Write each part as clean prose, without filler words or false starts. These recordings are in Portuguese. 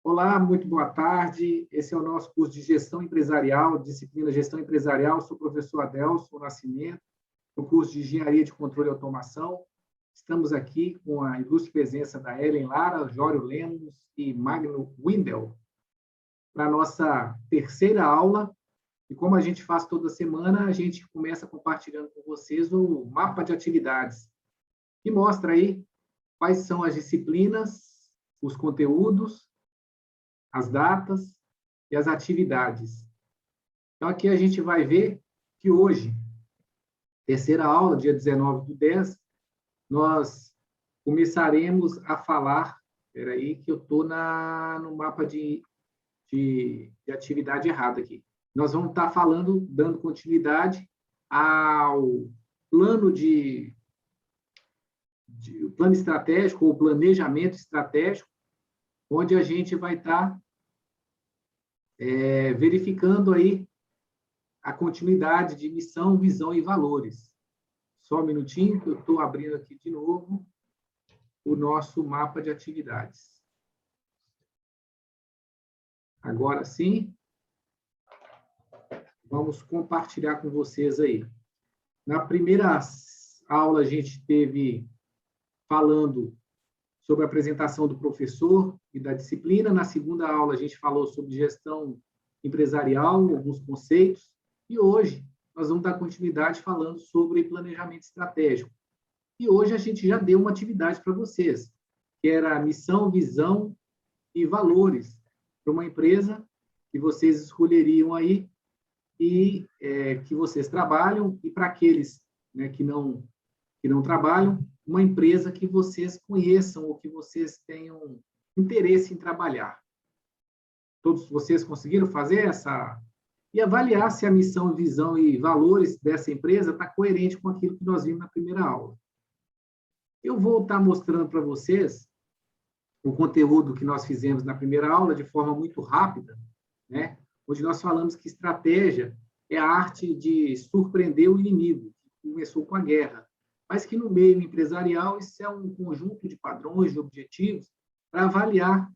Olá, muito boa tarde. Esse é o nosso curso de Gestão Empresarial, disciplina Gestão Empresarial. Sou o professor Adelson Nascimento, do curso de Engenharia de Controle e Automação. Estamos aqui com a ilustre presença da Ellen Lara, Jório Lemos e Magno Windel para a nossa terceira aula. E como a gente faz toda semana, a gente começa compartilhando com vocês o mapa de atividades, que mostra aí quais são as disciplinas, os conteúdos, as datas e as atividades. Então, aqui a gente vai ver que hoje, terceira aula, dia 19/10, nós começaremos a falar... Espera aí, que eu estou no mapa de atividade errado aqui. Nós vamos estar falando, dando continuidade ao plano plano estratégico ou planejamento estratégico, onde a gente vai estar verificando aí a continuidade de missão, visão e valores. Só um minutinho, que eu estou abrindo aqui de novo o nosso mapa de atividades. Agora sim, vamos compartilhar com vocês aí. Na primeira aula, a gente teve falando sobre a apresentação do professor e da disciplina. Na segunda aula, a gente falou sobre gestão empresarial, alguns conceitos. E hoje, nós vamos dar continuidade falando sobre planejamento estratégico. E hoje a gente já deu uma atividade para vocês, que era a missão, visão e valores para uma empresa que vocês escolheriam aí e que vocês trabalham, e para aqueles, né, que não trabalham, uma empresa que vocês conheçam ou que vocês tenham interesse em trabalhar. Todos vocês conseguiram fazer essa... E avaliar se a missão, visão e valores dessa empresa está coerente com aquilo que nós vimos na primeira aula. Eu vou estar mostrando para vocês o conteúdo que nós fizemos na primeira aula de forma muito rápida, né? Onde nós falamos que estratégia é a arte de surpreender o inimigo, que começou com a guerra, mas que no meio empresarial isso é um conjunto de padrões, de objetivos, para avaliar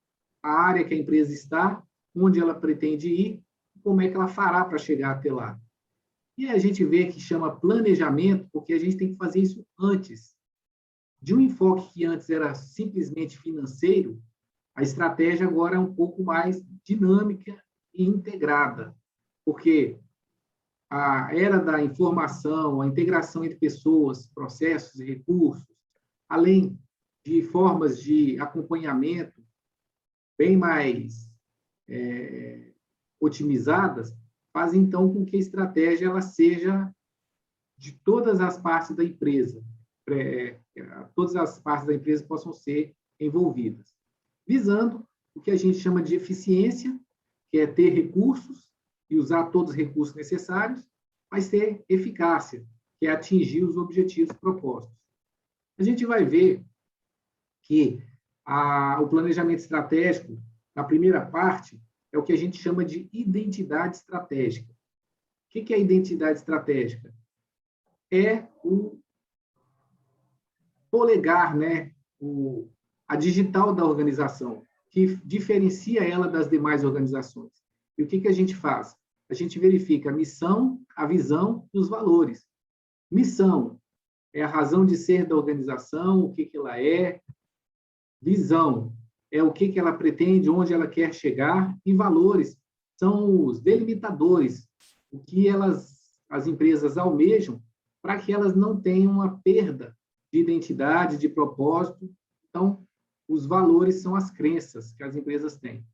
a área que a empresa está, onde ela pretende ir, como é que ela fará para chegar até lá. E a gente vê que chama planejamento, porque a gente tem que fazer isso antes. De um enfoque que antes era simplesmente financeiro, a estratégia agora é um pouco mais dinâmica e integrada, porque a era da informação, a integração entre pessoas, processos e recursos, além de formas de acompanhamento bem mais otimizadas, faz então com que a estratégia ela seja de todas as partes da empresa, todas as partes da empresa possam ser envolvidas, visando o que a gente chama de eficiência, que é ter recursos e usar todos os recursos necessários, mas ter eficácia, que é atingir os objetivos propostos. A gente vai ver que o planejamento estratégico, na primeira parte, é o que a gente chama de identidade estratégica. O que é a identidade estratégica? É o polegar, né? A digital da organização, que diferencia ela das demais organizações. E o que a gente faz? A gente verifica a missão, a visão e os valores. Missão é a razão de ser da organização, o que ela é. Visão é o que ela pretende, onde ela quer chegar. E valores são os delimitadores, o que as empresas almejam para que elas não tenham uma perda de identidade, de propósito. Então, os valores são as crenças que as empresas têm.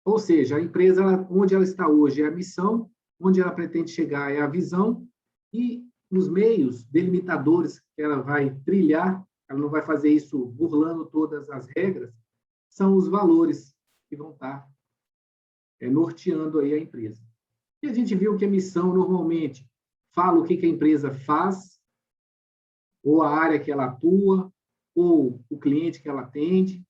Ou seja, a empresa, onde ela está hoje é a missão, onde ela pretende chegar é a visão, e os meios delimitadores que ela vai trilhar, ela não vai fazer isso burlando todas as regras, são os valores que vão estar norteando aí a empresa. E a gente viu que a missão, normalmente, fala o que a empresa faz, ou a área que ela atua, ou o cliente que ela atende.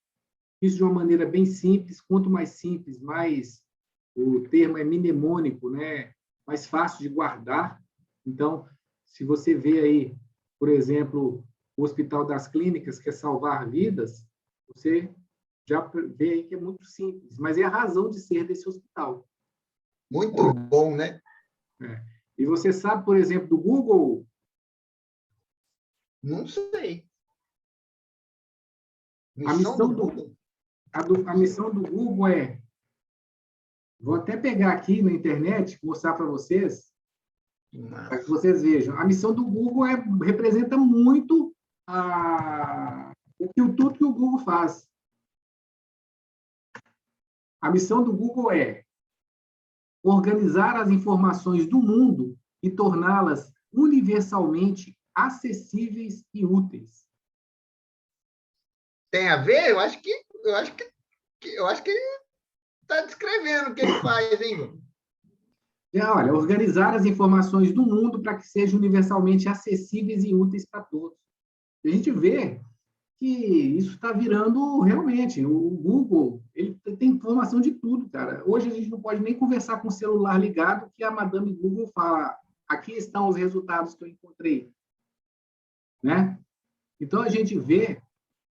Isso de uma maneira bem simples. Quanto mais simples, mais o termo é mnemônico, né? Mais fácil de guardar. Então, se você vê aí, por exemplo, o Hospital das Clínicas, que é salvar vidas, você já vê aí que é muito simples, mas é a razão de ser desse hospital. Muito bom, né? É. E você sabe, por exemplo, do Google? Não sei. A Missão do missão do, Google? a missão do Google é... Vou até pegar aqui na internet, mostrar para vocês, para que Massa. vocês vejam. A missão do Google representa muito tudo que o Google faz. A missão do Google é organizar as informações do mundo e torná-las universalmente acessíveis e úteis. Tem a ver? Eu acho que ele está descrevendo o que ele faz, hein? Olha, organizar as informações do mundo para que sejam universalmente acessíveis e úteis para todos. A gente vê que isso está virando realmente. O Google, ele tem informação de tudo, cara. Hoje a gente não pode nem conversar com o celular ligado que a Madame Google fala: aqui estão os resultados que eu encontrei, né? Então a gente vê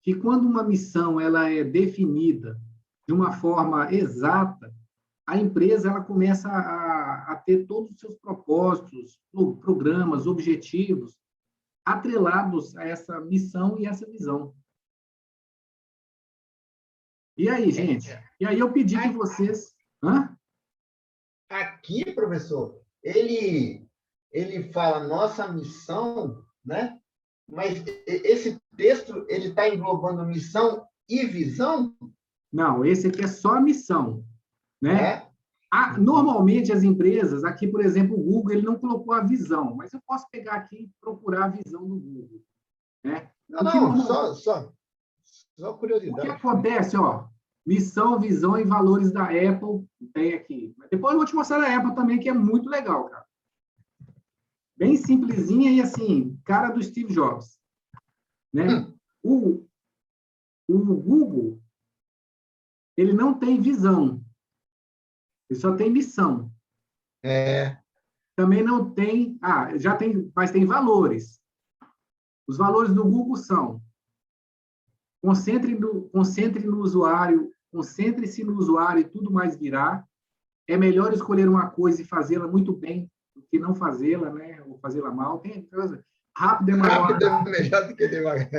que quando uma missão ela é definida de uma forma exata, a empresa ela começa a ter todos os seus propósitos, programas, objetivos atrelados a essa missão e essa visão. E aí, gente? E aí eu pedi que vocês... Hã? Aqui, professor, ele fala nossa missão, né? Mas esse texto ele está englobando missão e visão, Não, esse aqui é só a missão, né? é? Normalmente as empresas, aqui, por exemplo, o Google, ele não colocou a visão, mas eu posso pegar aqui e procurar a visão do Google, né? Não, não, só O que curiosidade. acontece, ó, missão, visão e valores da Apple tem aqui. Mas depois eu vou te mostrar a Apple também, que é muito legal, cara. Bem simplesinha e assim, cara do Steve Jobs, né? O Google, ele não tem visão, ele só tem missão. É, Também não tem, já tem, mas tem valores. Os valores do Google são: concentre no usuário, concentre-se no usuário e tudo mais virá. É melhor escolher uma coisa e fazê-la muito bem do que não fazê-la, né? Ou fazê-la mal. Tem coisa. Rápido é maior. rápido é melhor do que devagar.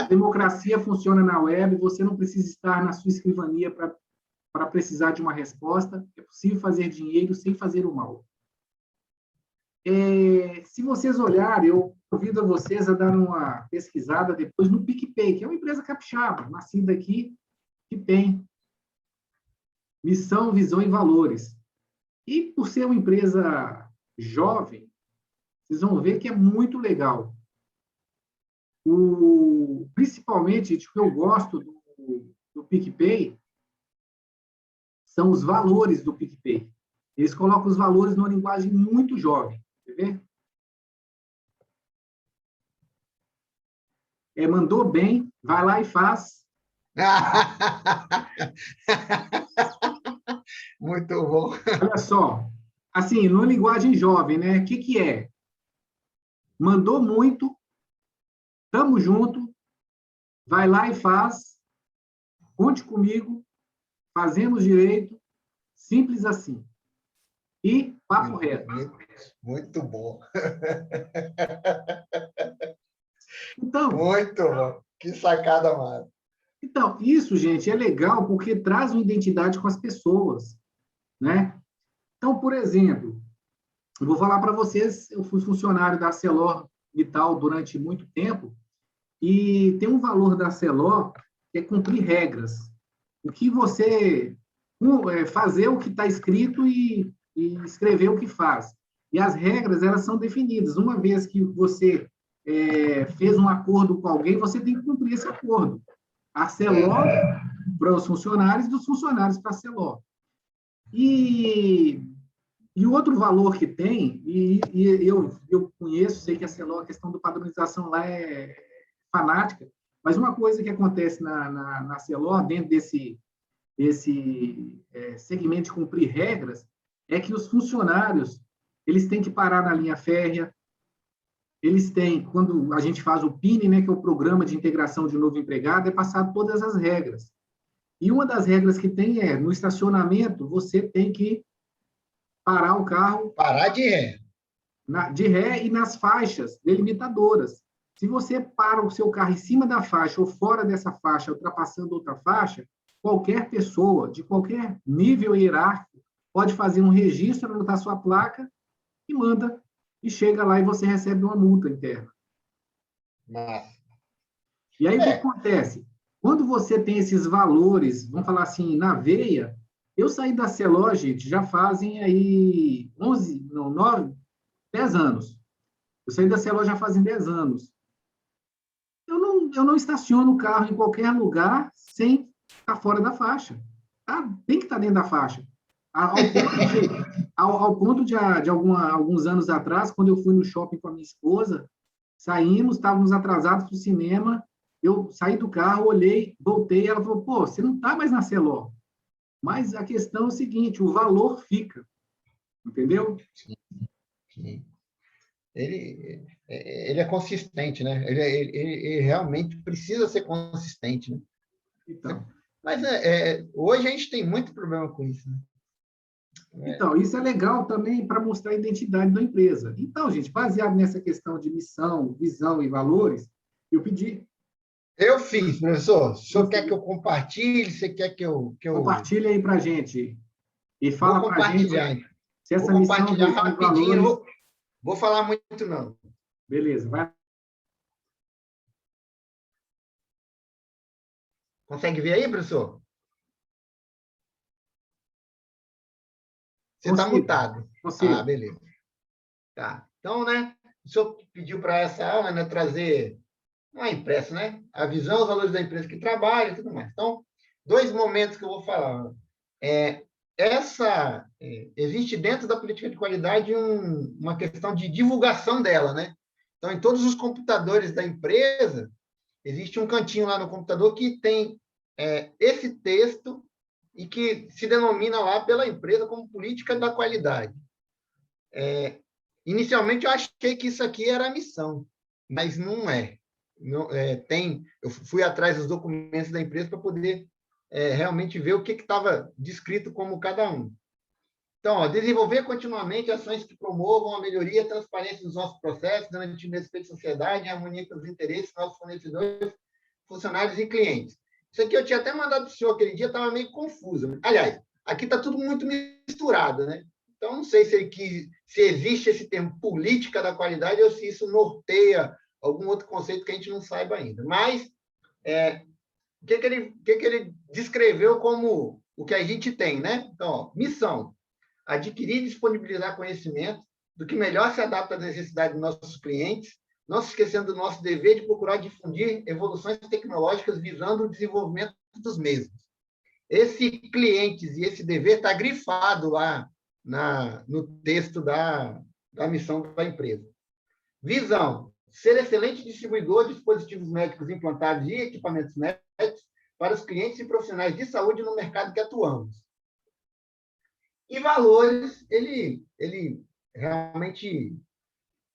Democracia funciona na web. Você não precisa estar na sua escrivania para precisar de uma resposta. É possível fazer dinheiro sem fazer o mal. Se vocês olharem, eu convido a vocês a dar uma pesquisada depois no PicPay, que é uma empresa capixaba, nascida aqui, que tem missão, visão e valores. E por ser uma empresa jovem, vocês vão ver que é muito legal. Principalmente, o que eu gosto do PicPay são os valores do PicPay. Eles colocam os valores numa linguagem muito jovem. Quer ver? Mandou bem, vai lá e faz. Muito bom. Olha só, assim, numa linguagem jovem, né? O que é? Mandou muito, tamo junto, vai lá e faz, conte comigo, fazemos direito, simples assim. E papo reto. Muito bom. Então, Muito bom. Que sacada, mano. Então, isso, gente, é legal porque traz uma identidade com as pessoas, né? Então, por exemplo, eu vou falar para vocês, eu fui funcionário da ArcelorMittal durante muito tempo e tem um valor da Arcelor que é cumprir regras. O que você fazer o que está escrito e escrever o que faz. E as regras, elas são definidas. Uma vez que você fez um acordo com alguém, você tem que cumprir esse acordo. Arcelor para os funcionários, dos funcionários para a Arcelor. E o outro valor que tem, e eu conheço, sei que a Arcelor, a questão da padronização lá é fanática, mas uma coisa que acontece na Arcelor, dentro desse segmento de cumprir regras, é que os funcionários eles têm que parar na linha férrea, eles têm, quando a gente faz o PIN, né, que é o Programa de Integração de Novo Empregado, é passar todas as regras. E uma das regras que tem é, no estacionamento, você tem que parar o carro Parar de ré. de ré e nas faixas delimitadoras. Se você para o seu carro em cima da faixa ou fora dessa faixa, ultrapassando outra faixa, qualquer pessoa, de qualquer nível hierárquico, pode fazer um registro, anotar sua placa e manda, e chega lá e você recebe uma multa interna. Massa. E aí o que acontece? Quando você tem esses valores, vamos falar assim, na veia, eu saí da Celó, gente, já fazem aí 11, não, 9, 10 anos. Eu saí da Celó já fazem 10 anos. Eu não estaciono o carro em qualquer lugar sem estar fora da faixa. Tá? Tem que estar dentro da faixa. Ao ponto de alguns anos atrás, quando eu fui no shopping com a minha esposa, saímos, estávamos atrasados para o cinema, eu saí do carro, olhei, voltei, ela falou, pô, você não está mais na Celó. Mas a questão é o seguinte, o valor fica, entendeu? Sim, sim. Ele é consistente, né? Ele realmente precisa ser consistente, né? Então, Mas hoje a gente tem muito problema com isso, né? Então, isso é legal também para mostrar a identidade da empresa. Então, gente, baseado nessa questão de missão, visão e valores, eu pedi. Eu fiz, professor. O senhor quer que eu compartilhe? Você quer que eu... Compartilha aí para a gente e Vou fala para a gente compartilhar. se Vou essa missão, compartilhar visão e rapidinho. valores. Não vou falar muito, não. Beleza, vai. Consegue ver aí, professor? Você está Consigo, mutado. Ah, consigo. beleza. Tá. Então, né? O senhor pediu para essa aula, né, trazer, não é impresso, né? A visão, os valores da empresa que trabalha e tudo mais. Então, dois momentos que eu vou falar. Existe dentro da política de qualidade uma questão de divulgação dela, né? Então, em todos os computadores da empresa, existe um cantinho lá no computador que tem esse texto e que se denomina lá pela empresa como política da qualidade. Inicialmente, eu achei que isso aqui era a missão, mas não é. Não, eu fui atrás dos documentos da empresa para poder realmente ver o que estava descrito como cada um. Então, desenvolver continuamente ações que promovam a melhoria e a transparência dos nossos processos, garantindo respeito à sociedade e harmonia com os interesses dos nossos fornecedores, funcionários e clientes. Isso aqui eu tinha até mandado para o senhor aquele dia, estava meio confuso. Aliás, aqui está tudo muito misturado, né? Então, não sei se existe esse termo política da qualidade ou se isso norteia algum outro conceito que a gente não saiba ainda. Mas, o que ele descreveu como o que a gente tem, né? Então, ó, missão: adquirir e disponibilizar conhecimento do que melhor se adapta às necessidades dos nossos clientes, não se esquecendo do nosso dever de procurar difundir evoluções tecnológicas visando o desenvolvimento dos mesmos. Esse clientes e esse dever está grifado lá no texto da missão da empresa. Visão: ser excelente distribuidor de dispositivos médicos implantados e equipamentos médicos para os clientes e profissionais de saúde no mercado que atuamos. E valores, ele realmente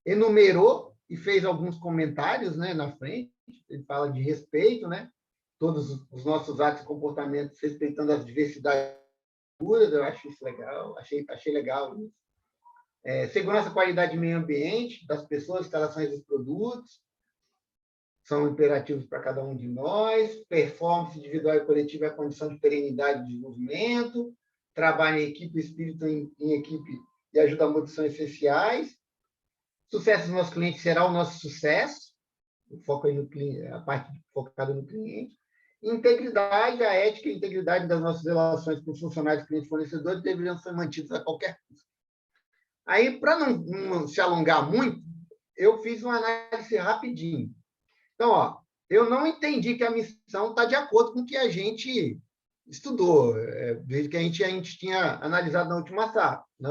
enumerou e fez alguns comentários, né, na frente. Ele fala de respeito, né? Todos os nossos atos e comportamentos respeitando as diversidades, eu acho isso legal, achei legal isso. Segurança, qualidade e meio ambiente das pessoas, instalações dos produtos, são imperativos para cada um de nós. Performance individual e coletiva é a condição de perenidade e desenvolvimento. Trabalho em equipe, espírito em equipe e ajuda mútua são essenciais. Sucesso dos nossos clientes será o nosso sucesso. O foco aí no cliente, a parte focada no cliente. Integridade, a ética e a integridade das nossas relações com funcionários, clientes e fornecedores deveriam ser mantidas a qualquer custo. Aí, para não se alongar muito, eu fiz uma análise rapidinho. Então, ó, eu não entendi que a missão está de acordo com o que a gente estudou, desde que a gente tinha analisado na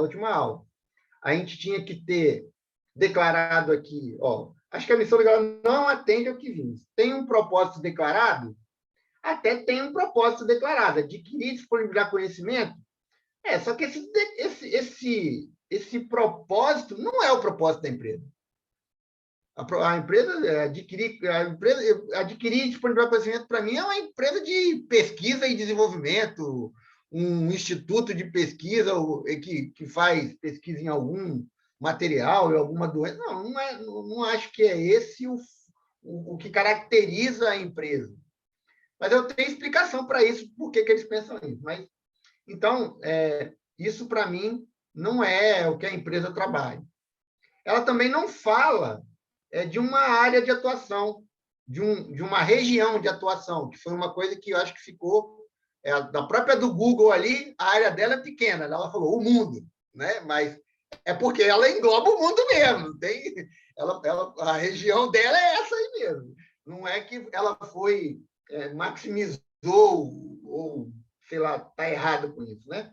última aula. A gente tinha que ter declarado aqui, ó, acho que a missão legal não atende ao que vimos. Tem um propósito declarado? Até tem um propósito declarado, adquirir e disponibilizar conhecimento. Só que esse propósito não é o propósito da empresa. A empresa adquirir e disponibilizar conhecimento, para mim, é uma empresa de pesquisa e desenvolvimento, um instituto de pesquisa que faz pesquisa em algum material, em alguma doença. Não acho que é esse o que caracteriza a empresa. Mas eu tenho explicação para isso, por que eles pensam isso. Mas, então, isso, para mim, não é o que a empresa trabalha. Ela também não fala de uma área de atuação, de uma região de atuação, que foi uma coisa que eu acho que ficou da própria do Google ali, a área dela é pequena, ela falou o mundo, né? Mas é porque ela engloba o mundo mesmo, a região dela é essa aí mesmo. Não é que ela maximizou ou sei lá, está errado com isso, né?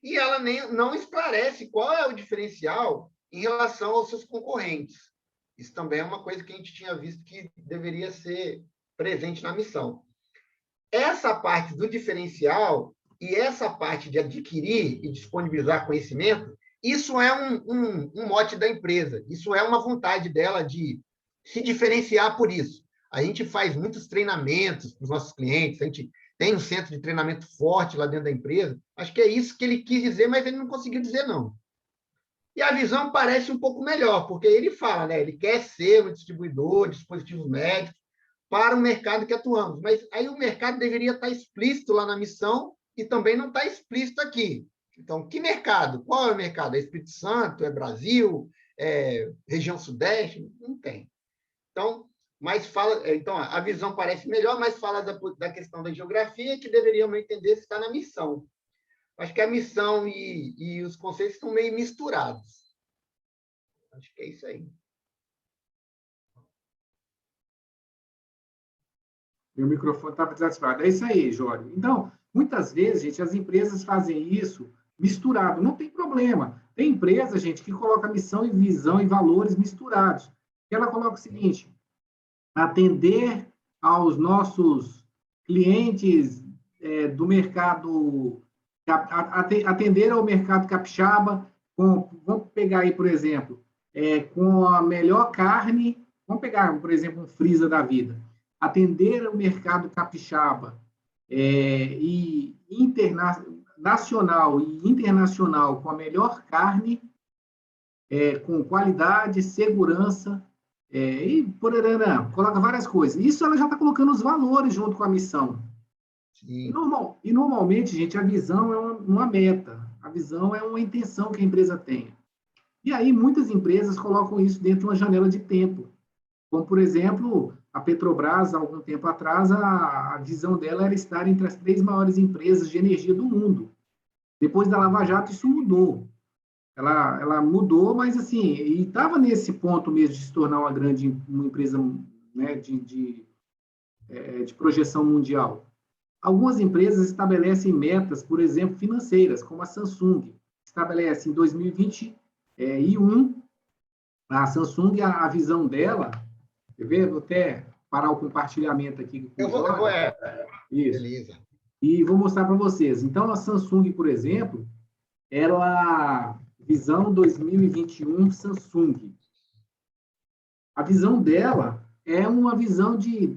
E ela não esclarece qual é o diferencial em relação aos seus concorrentes. Isso também é uma coisa que a gente tinha visto que deveria ser presente na missão. Essa parte do diferencial e essa parte de adquirir e disponibilizar conhecimento, isso é um mote da empresa, isso é uma vontade dela de se diferenciar por isso. A gente faz muitos treinamentos para os nossos clientes, a gente tem um centro de treinamento forte lá dentro da empresa. Acho que é isso que ele quis dizer, mas ele não conseguiu dizer, não. E a visão parece um pouco melhor, porque ele fala, né? Ele quer ser um distribuidor de dispositivos médicos para o mercado que atuamos. Mas aí o mercado deveria estar explícito lá na missão e também não está explícito aqui. Então, que mercado? Qual é o mercado? É Espírito Santo? É Brasil? É região Sudeste? Não tem. Então, a visão parece melhor, mas fala da questão da geografia, que deveriam entender se está na missão. Acho que a missão e os conceitos estão meio misturados. Acho que é isso aí. Meu microfone está desativado. É isso aí, Jório. Então, muitas vezes, gente, as empresas fazem isso misturado. Não tem problema. Tem empresa, gente, que coloca missão e visão e valores misturados. Ela coloca o seguinte: atender aos nossos clientes do mercado, atender ao mercado capixaba, vamos pegar aí, por exemplo, com a melhor carne, vamos pegar, por exemplo, um Freeza da vida, atender o mercado capixaba e nacional e internacional com a melhor carne, com qualidade, segurança, e coloca várias coisas. Isso ela já está colocando os valores junto com a missão. E normalmente, gente, a visão é uma meta, a visão é uma intenção que a empresa tenha. E aí muitas empresas colocam isso dentro de uma janela de tempo. Como, por exemplo, a Petrobras, há algum tempo atrás, a visão dela era estar entre as 3 maiores empresas de energia do mundo. Depois da Lava Jato, isso mudou. Ela mudou, mas assim, e estava nesse ponto mesmo de se tornar uma empresa, né, de projeção mundial. Algumas empresas estabelecem metas, por exemplo, financeiras, como a Samsung. Estabelece em 2021, a Samsung, a visão dela, quer ver? Vou até parar o compartilhamento aqui. Eu vou. Isso. Beleza. E vou mostrar para vocês. Então, a Samsung, por exemplo, ela... Visão 2021 Samsung. A visão dela é uma visão de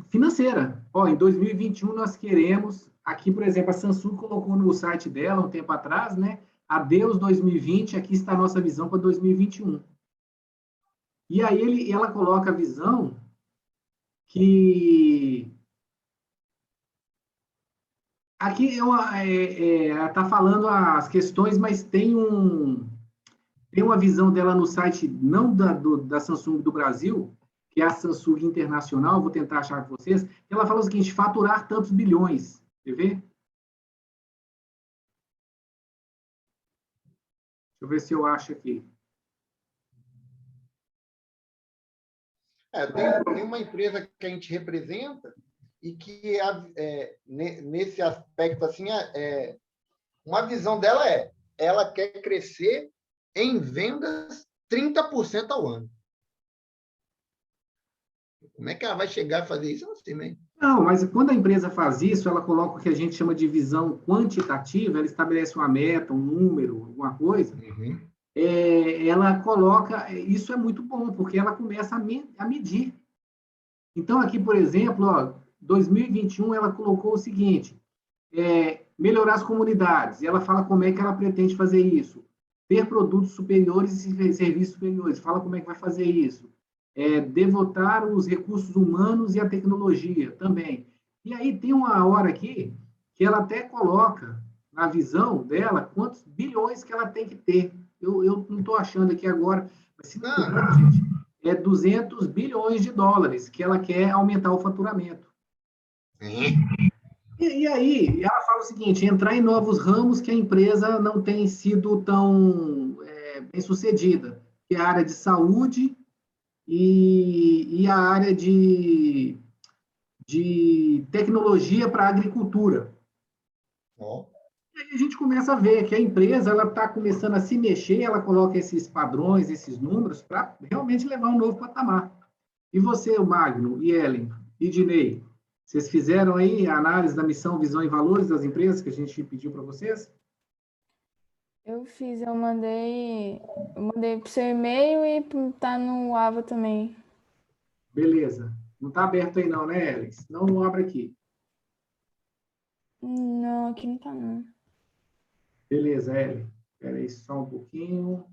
financeira. Em 2021 nós queremos, aqui, por exemplo, a Samsung colocou no site dela um tempo atrás, né? Adeus 2020, aqui está a nossa visão para 2021. E aí ela coloca a visão que aqui está falando as questões, mas tem uma visão dela no site, não da Samsung do Brasil, que é a Samsung Internacional, vou tentar achar com vocês, ela fala o seguinte: faturar tantos bilhões. Quer ver? Deixa eu ver se eu acho aqui. Tem uma empresa que a gente representa e que, nesse aspecto, assim, uma visão dela ela quer crescer em vendas 30% ao ano. Como é que ela vai chegar a fazer isso? Eu não sei, né? Não, mas quando a empresa faz isso, ela coloca o que a gente chama de visão quantitativa, ela estabelece uma meta, um número, alguma coisa, Uhum. ela coloca, isso é muito bom, porque ela começa a medir. Então, aqui, por exemplo, ó, 2021, ela colocou o seguinte, melhorar as comunidades, e ela fala como é que ela pretende fazer isso. Ter produtos superiores e serviços superiores, fala como é que vai fazer isso. Devotar os recursos humanos e a tecnologia também. E aí tem uma hora aqui que ela até coloca na visão dela quantos bilhões que ela tem que ter. Eu não estou achando aqui agora, mas se não me engano, gente, 200 bilhões de dólares que ela quer aumentar o faturamento. E aí, ela fala o seguinte: entrar em novos ramos que a empresa não tem sido tão bem sucedida, que é a área de saúde e a área de tecnologia para a agricultura. Ó. E aí a gente começa a ver que a empresa ela está começando a se mexer, ela coloca esses padrões, esses números, para realmente levar um novo patamar. E você, o Magno, e Ellen, e Dinei, vocês fizeram aí a análise da missão, visão e valores das empresas que a gente pediu para vocês? Eu fiz, eu mandei pro seu e-mail e tá no Ava também. Beleza. Não está aberto aí não, né, Ellen? Senão não abre aqui. Não, aqui não tá não. Beleza, Ellen. Espera aí só um pouquinho.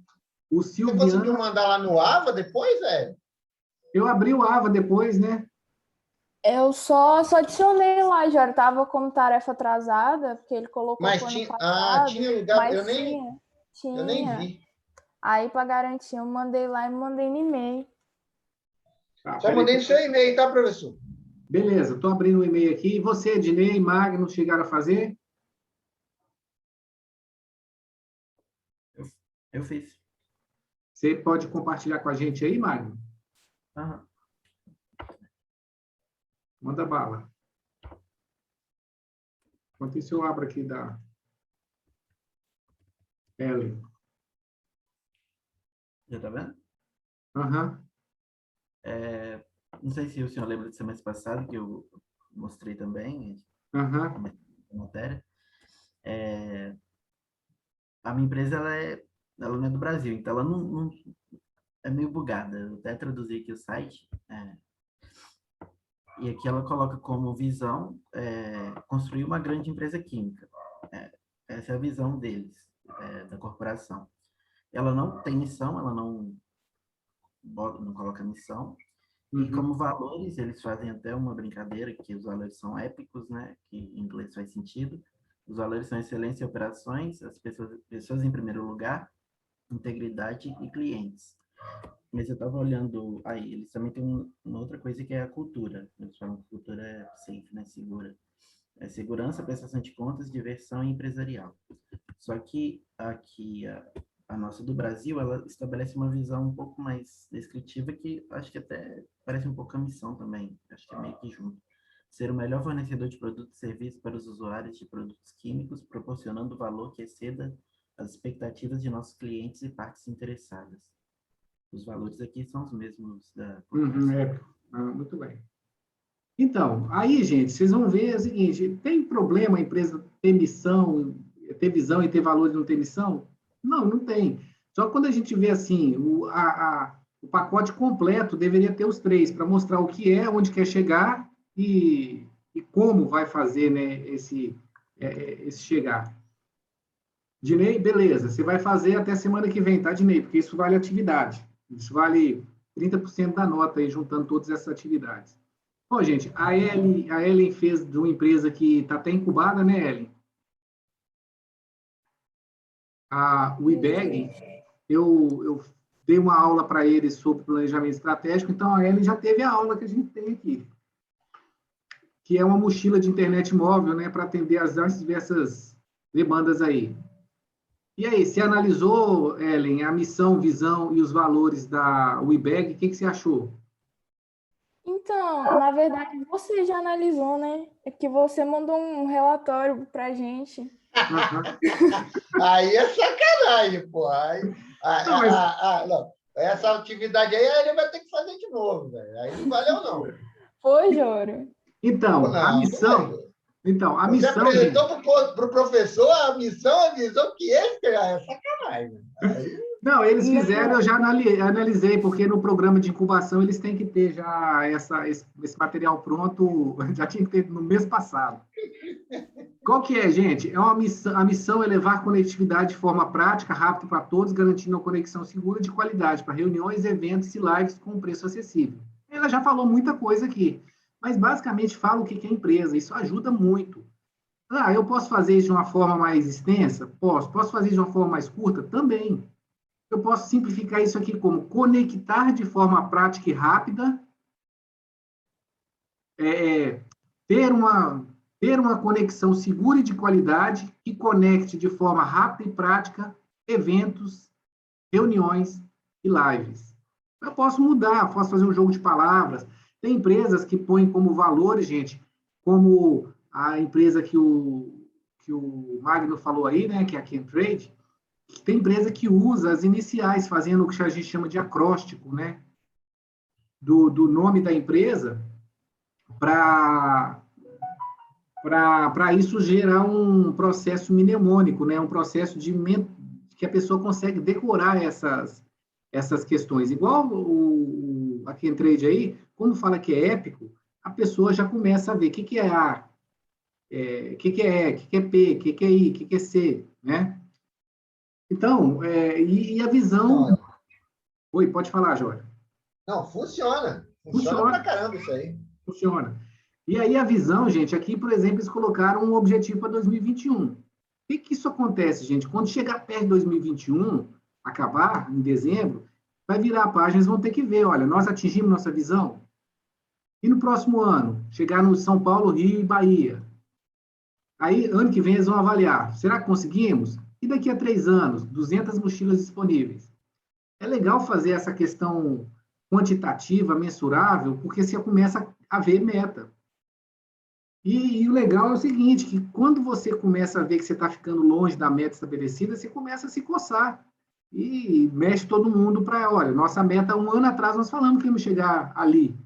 O Você conseguiu Silviano, mandar lá no Ava depois, velho? eu abri o Ava depois, né? Eu só adicionei lá, já tava como tarefa atrasada, porque ele colocou Mas pro ano tinha passado, lugar, mas eu nem tinha. vi. Aí, para garantir, eu mandei lá e mandei no e-mail. Tá, Só peraí. mandei no seu e-mail, tá, professor? Beleza, estou abrindo o e-mail aqui. E você, Dinei, Magno, chegaram a fazer? Eu fiz. Você pode compartilhar com a gente aí, Magno? Aham. Manda bala. Enquanto isso, eu abro aqui da Ellen. Já tá vendo? Aham. Não sei se o senhor lembra de semana passada que eu mostrei também Aham. a matéria. A minha empresa ela não é do Brasil, então ela não é meio bugada. Eu até traduzi aqui o site. E aqui ela coloca como visão construir uma grande empresa química. Essa é a visão deles, da corporação. Ela não tem missão, ela não coloca missão. E Uhum. como valores, eles fazem até uma brincadeira que os valores são épicos, né? Que em inglês faz sentido. Os valores são excelência em operações, as pessoas em primeiro lugar, integridade e clientes. Mas eu estava olhando aí, eles também têm uma outra coisa que é a cultura. Eles falam que cultura é safe, né? Segura. É segurança, prestação de contas, diversão e empresarial. Só que aqui a nossa do Brasil, ela estabelece uma visão um pouco mais descritiva que acho que até parece um pouco a missão também. Acho que é meio que junto. Ser o melhor fornecedor de produtos e serviços para os usuários de produtos químicos, proporcionando valor que exceda as expectativas de nossos clientes e partes interessadas. Os valores aqui são os mesmos da corporação. Muito bem. Então, aí, gente, vocês vão ver o seguinte: tem problema a empresa ter missão, ter visão e ter valor e não ter missão? Não, não tem. Só que quando a gente vê assim, o pacote completo deveria ter os três, para mostrar o que é, onde quer chegar e como vai fazer, né, esse chegar. Dinei, beleza, você vai fazer até semana que vem, tá, Dinei? Porque isso vale atividade. Isso vale 30% da nota aí, juntando todas essas atividades. Bom, gente, a Ellen fez de uma empresa que está até incubada, né, Ellen? O IBEG, eu dei uma aula para eles sobre planejamento estratégico, então a Ellen já teve a aula que a gente tem aqui, que é uma mochila de internet móvel, né, para atender as diversas demandas aí. E aí, você analisou, Ellen, a missão, visão e os valores da WeBag, o que você achou? Então, na verdade, você já analisou, né? É que você mandou um relatório pra gente. Aí é sacanagem, pô. Não, mas... Não. Essa atividade aí ele vai ter que fazer fazer de novo, velho. Aí não valeu, não. Foi, Joro. Então, Não, a não missão, valeu. então, a Você missão, gente, apresentou para o professor a visão que ele é sacanagem. Aí, não, eles fizeram, Não, eu já analisei, porque no programa de incubação eles têm que ter já esse material pronto, já tinha que ter no mês passado. Qual que é, gente? É uma missão, a missão é levar conectividade de forma prática, rápida para todos, garantindo uma conexão segura de qualidade para reuniões, eventos e lives com preço acessível. Ela já falou muita coisa aqui, mas basicamente fala o que é empresa, isso ajuda muito. Ah, eu posso fazer isso de uma forma mais extensa? Posso. Posso fazer isso de uma forma mais curta? Também. Eu posso simplificar isso aqui como conectar de forma prática e rápida, é, ter uma, ter uma conexão segura e de qualidade que conecte de forma rápida e prática eventos, reuniões e lives. Eu posso mudar, posso fazer um jogo de palavras. Tem empresas que põem como valores, gente, como a empresa que o Magno falou aí, né, que é a Kentrade. Tem empresa que usa as iniciais, fazendo o que a gente chama de acróstico, né, do nome da empresa, para isso gerar um processo mnemônico, né, um processo que a pessoa consegue decorar essas questões. Igual a Kentrade aí, como fala que é épico, a pessoa já começa a ver o que é A, o que é E, o que é P, o que é I, o que é C, né? Então, e a visão... não, Oi, pode falar, Jóia. não, funciona. Funciona pra Funciona, caramba isso aí. funciona. E aí a visão, gente, aqui, por exemplo, eles colocaram um objetivo para 2021. O que isso acontece, gente? Quando chegar perto de 2021, acabar em dezembro, vai virar a página, eles vão ter que ver, olha, nós atingimos nossa visão. E no próximo ano, chegar no São Paulo, Rio e Bahia. Aí, ano que vem, eles vão avaliar. Será que conseguimos? E daqui a 3 anos, 200 mochilas disponíveis. É legal fazer essa questão quantitativa, mensurável, porque você começa a ver meta. E o legal é o seguinte, que quando você começa a ver que você está ficando longe da meta estabelecida, você começa a se coçar. E mexe todo mundo para, olha, nossa meta, um ano atrás nós falamos que íamos chegar ali.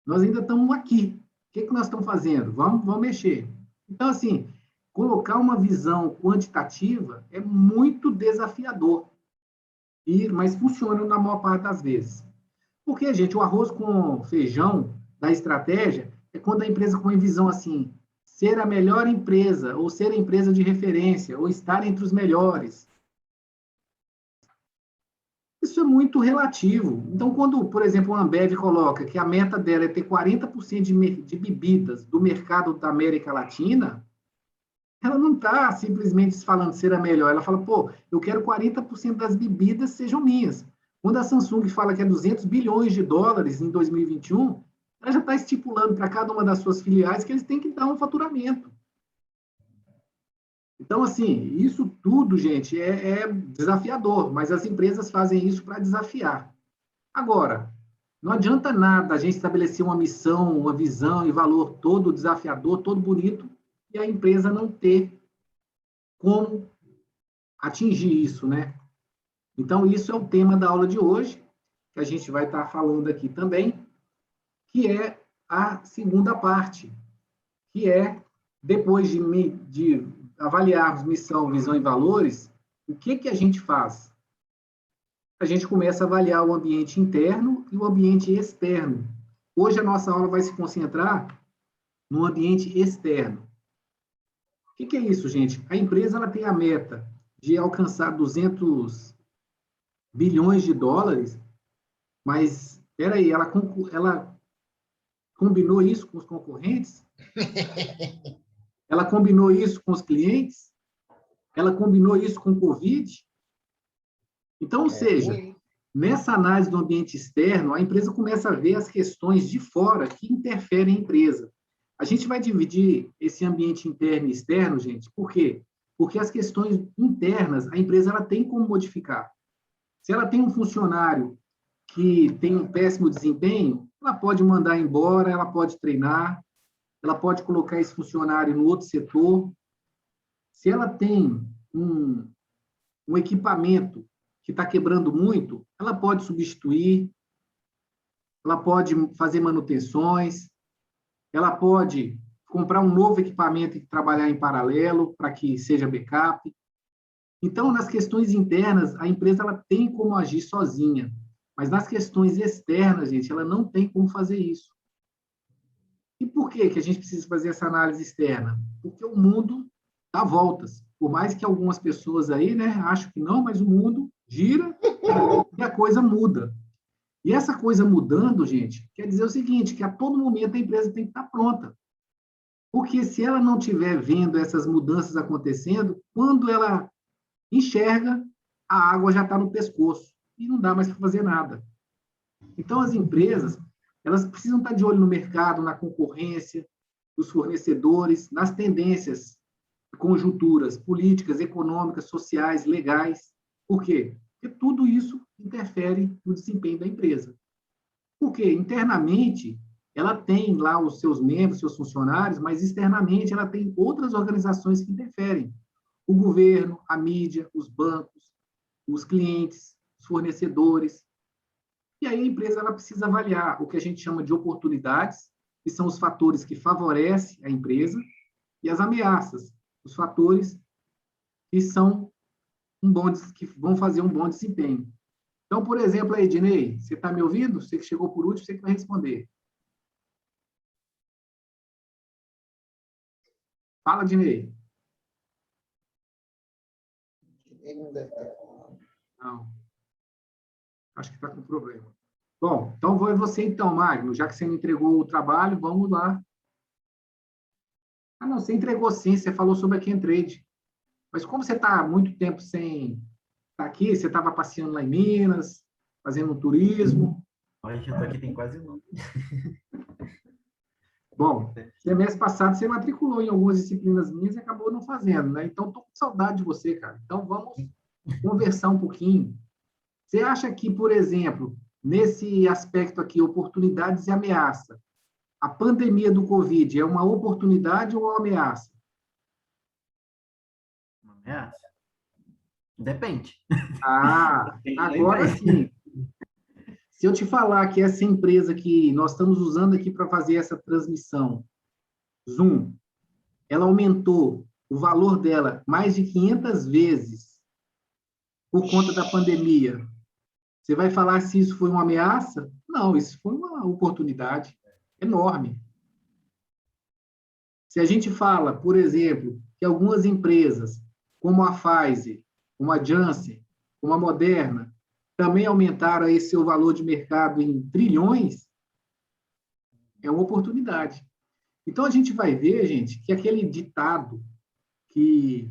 Nós ainda estamos aqui. O que nós estamos fazendo? Vamos mexer. Então, assim, colocar uma visão quantitativa é muito desafiador, mas funciona na maior parte das vezes. Porque, gente, o arroz com feijão da estratégia é quando a empresa com visão assim, ser a melhor empresa, ou ser a empresa de referência, ou estar entre os melhores. Isso é muito relativo. Então, quando, por exemplo, a Ambev coloca que a meta dela é ter 40% de bebidas do mercado da América Latina, ela não está simplesmente falando ser a melhor, ela fala, pô, eu quero 40% das bebidas sejam minhas. Quando a Samsung fala que é 200 bilhões de dólares em 2021, ela já está estipulando para cada uma das suas filiais que eles têm que dar um faturamento. Então, assim, isso tudo, gente, é desafiador, mas as empresas fazem isso para desafiar. Agora, não adianta nada a gente estabelecer uma missão, uma visão e valor todo desafiador, todo bonito, e a empresa não ter como atingir isso, né? Então, isso é o tema da aula de hoje, que a gente vai estar falando aqui também, que é a segunda parte, que é, depois de avaliarmos missão, visão e valores, o que a gente faz? A gente começa a avaliar o ambiente interno e o ambiente externo. Hoje a nossa aula vai se concentrar no ambiente externo. O que é isso, gente? A empresa ela tem a meta de alcançar 200 bilhões de dólares, mas, espera aí, ela combinou isso com os concorrentes? Ela combinou isso com os clientes? Ela combinou isso com o Covid? Então, ou seja, nessa análise do ambiente externo, a empresa começa a ver as questões de fora que interferem na empresa. A gente vai dividir esse ambiente interno e externo, gente, por quê? Porque as questões internas, a empresa ela tem como modificar. Se ela tem um funcionário que tem um péssimo desempenho, ela pode mandar embora, ela pode treinar, ela pode colocar esse funcionário no outro setor. Se ela tem um equipamento que está quebrando muito, ela pode substituir. ela pode fazer manutenções, ela pode comprar um novo equipamento e trabalhar em paralelo para que seja backup. Então, nas questões internas, a empresa ela tem como agir sozinha, mas nas questões externas, gente, ela não tem como fazer isso. E por que a gente precisa fazer essa análise externa? Porque o mundo dá voltas. Por mais que algumas pessoas aí, né, acham que não, mas o mundo gira e a coisa muda. E essa coisa mudando, gente, quer dizer o seguinte, que a todo momento a empresa tem que estar pronta. Porque se ela não estiver vendo essas mudanças acontecendo, quando ela enxerga, a água já está no pescoço e não dá mais para fazer nada. Então, as empresas, elas precisam estar de olho no mercado, na concorrência, nos fornecedores, nas tendências, conjunturas políticas, econômicas, sociais, legais. Por quê? Porque tudo isso interfere no desempenho da empresa. Porque internamente ela tem lá os seus membros, seus funcionários, mas externamente ela tem outras organizações que interferem. O governo, a mídia, os bancos, os clientes, os fornecedores. E aí a empresa ela precisa avaliar o que a gente chama de oportunidades, que são os fatores que favorecem a empresa, e as ameaças, os fatores que são que vão fazer um bom desempenho. Então, por exemplo, aí, Ednei, você está me ouvindo? Você que chegou por último, você que vai responder. Fala, Ednei. Ele não deve estar. Não. Acho que está com problema. Bom, então vou você então, Magno. Já que você me entregou o trabalho, vamos lá. Ah, não, você entregou sim, você falou sobre a Kentrade. Mas como você está há muito tempo sem estar aqui, você estava passeando lá em Minas, fazendo um turismo. Hoje eu estou aqui tem quase um ano. Bom, semestre passado você matriculou em algumas disciplinas minhas e acabou não fazendo, né? Então, estou com saudade de você, cara. Então, vamos conversar um pouquinho. Você acha que, por exemplo, nesse aspecto aqui, oportunidades e ameaça, a pandemia do Covid é uma oportunidade ou uma ameaça? Uma ameaça? Depende. Ah, Depende da agora empresa. sim. Se eu te falar que essa empresa que nós estamos usando aqui para fazer essa transmissão, Zoom, ela aumentou o valor dela mais de 500 vezes por conta da pandemia, você vai falar se isso foi uma ameaça? Não, isso foi uma oportunidade enorme. Se a gente fala, por exemplo, que algumas empresas, como a Pfizer, como a Janssen, como a Moderna, também aumentaram aí seu valor de mercado em trilhões, é uma oportunidade. Então, a gente vai ver, gente, que aquele ditado que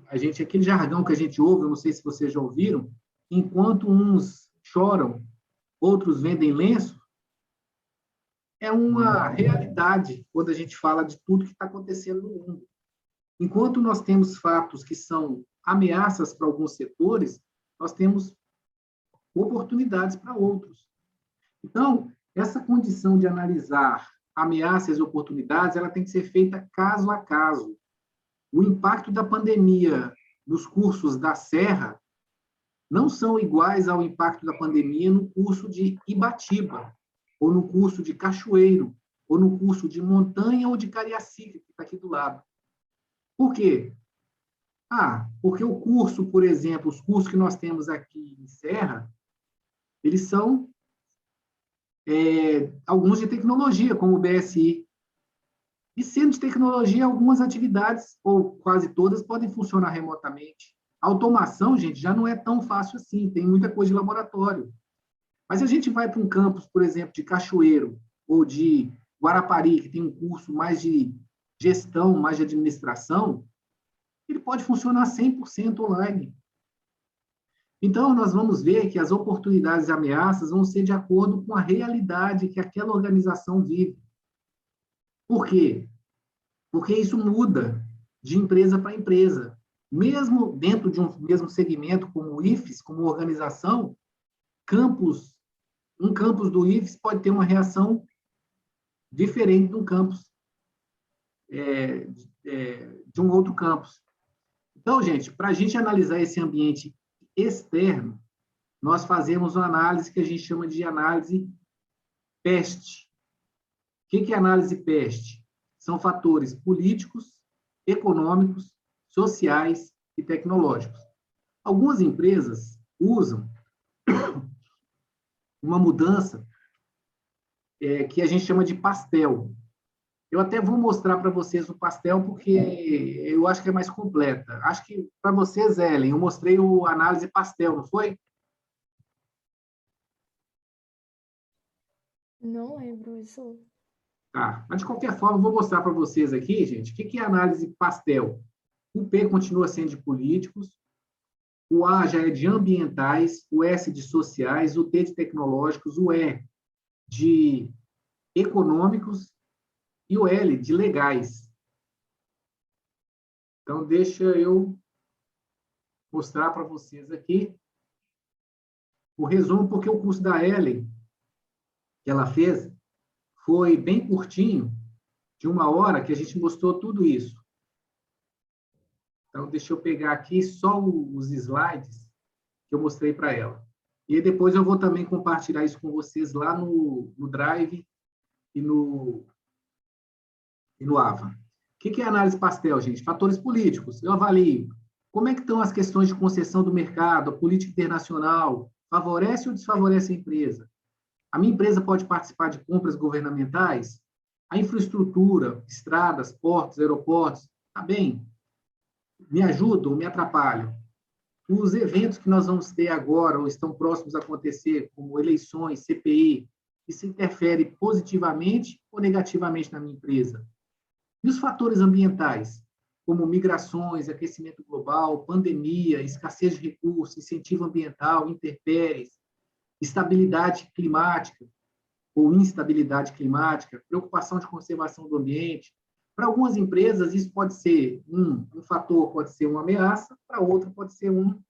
a gente, aquele jargão que a gente ouve, eu não sei se vocês já ouviram, enquanto uns choram, outros vendem lenço, é uma realidade quando a gente fala de tudo que está acontecendo no mundo. Enquanto nós temos fatos que são ameaças para alguns setores, nós temos oportunidades para outros. Então, essa condição de analisar ameaças e oportunidades, ela tem que ser feita caso a caso. O impacto da pandemia nos cursos da Serra não são iguais ao impacto da pandemia no curso de Ibatiba, ou no curso de Cachoeiro, ou no curso de Montanha ou de Cariacica, que está aqui do lado. Por quê? Porque o curso, por exemplo, os cursos que nós temos aqui em Serra, eles são alguns de tecnologia, como o BSI. E sendo de tecnologia, algumas atividades, ou quase todas, podem funcionar remotamente. A automação, gente, já não é tão fácil assim, tem muita coisa de laboratório. Mas se a gente vai para um campus, por exemplo, de Cachoeiro, ou de Guarapari, que tem um curso mais de gestão, mais de administração, ele pode funcionar 100% online. Então, nós vamos ver que as oportunidades e ameaças vão ser de acordo com a realidade que aquela organização vive. Por quê? Porque isso muda de empresa para empresa. Mesmo dentro de um mesmo segmento, como o IFES, como organização, um campus do IFES pode ter uma reação diferente de um campus de um outro campus. Então, gente, para a gente analisar esse ambiente externo, nós fazemos uma análise que a gente chama de análise PEST. O que é análise PEST? São fatores políticos, econômicos, sociais e tecnológicos. Algumas empresas usam uma mudança que a gente chama de pastel. Eu até vou mostrar para vocês o pastel, porque eu acho que é mais completa. Acho que para vocês, Ellen, eu mostrei a análise pastel, não foi? Não lembro isso. Tá. Mas, de qualquer forma, eu vou mostrar para vocês aqui, gente, o que é análise pastel. O P continua sendo de políticos, o A já é de ambientais, o S de sociais, o T de tecnológicos, o E de econômicos e o L de legais. Então, deixa eu mostrar para vocês aqui o resumo, porque o curso da Ellen, que ela fez, foi bem curtinho, de 1 hora, que a gente mostrou tudo isso. Então, deixa eu pegar aqui só os slides que eu mostrei para ela. E aí depois eu vou também compartilhar isso com vocês lá no Drive e no Ava. O que é análise pastel, gente? Fatores políticos. Eu avalio como é que estão as questões de concessão do mercado, a política internacional, favorece ou desfavorece a empresa? A minha empresa pode participar de compras governamentais? A infraestrutura, estradas, portos, aeroportos, está bem? Me ajudam ou me atrapalham? Os eventos que nós vamos ter agora ou estão próximos a acontecer, como eleições, CPI, isso interfere positivamente ou negativamente na minha empresa? E os fatores ambientais, como migrações, aquecimento global, pandemia, escassez de recursos, incentivo ambiental, intempéries, estabilidade climática ou instabilidade climática, preocupação de conservação do ambiente. Para algumas empresas, isso pode ser um fator, pode ser uma ameaça, para outra pode ser uma